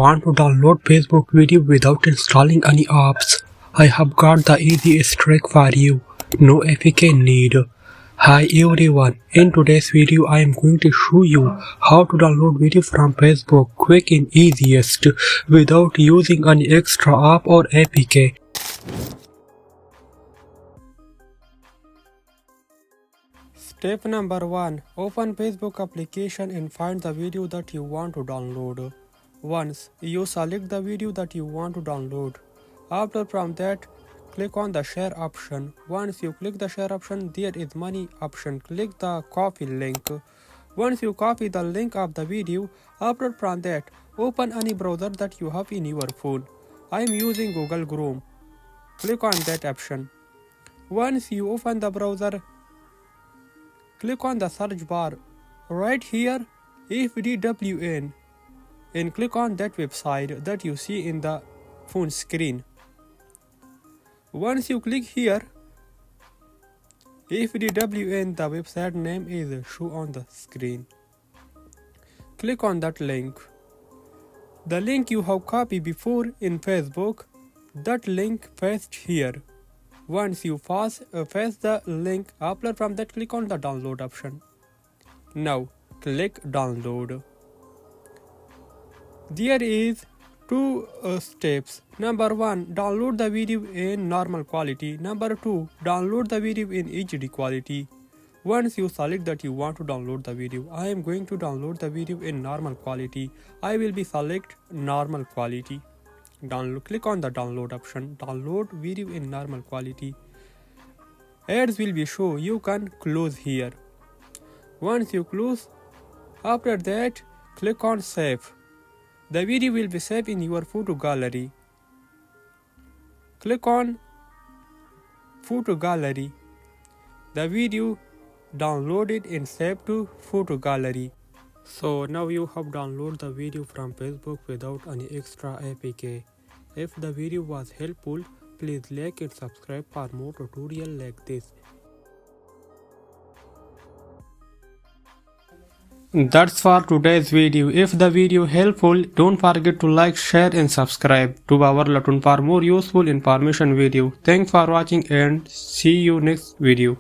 Want to download Facebook video without installing any apps? I have got the easiest trick for you. No APK need. Hi everyone, in today's video I am going to show you how to download video from Facebook quick and easiest without using any extra app or APK. Step number 1. Open Facebook application and find the video that you want to download. Once you select the video that you want to download, from that, click on the share option. Once you click the share option, there is many option. Click the copy link. Once you copy the link of the video, from that, open any browser that you have in your phone. I am using Google Chrome. Click on that option. Once you open the browser, click on the search bar. Right here, FDWN. And click on that website that you see in the phone screen. Once you click here, FDWN, the website name is shown on the screen. Click on that link. The link you have copied before in Facebook, that link paste here. Once you paste the link, from that, click on the download option. Now click download. There is two steps. Number 1, download the video in normal quality. Number 2, download the video in HD quality. Once you select that you want to download the video, I am going to download the video in normal quality. I will be select normal quality. Click on the download option. Download video in normal quality. Ads will be show. You can close here. Once you close, after that, click on save. The video will be saved in your photo gallery. Click on photo gallery. The video downloaded and saved to photo gallery. So now you have downloaded the video from Facebook without any extra APK. If the video was helpful, please like and subscribe for more tutorials like this. That's for today's video. If the video helpful, don't forget to like, share and subscribe to our Latun for more useful information video. Thanks for watching and see you next video.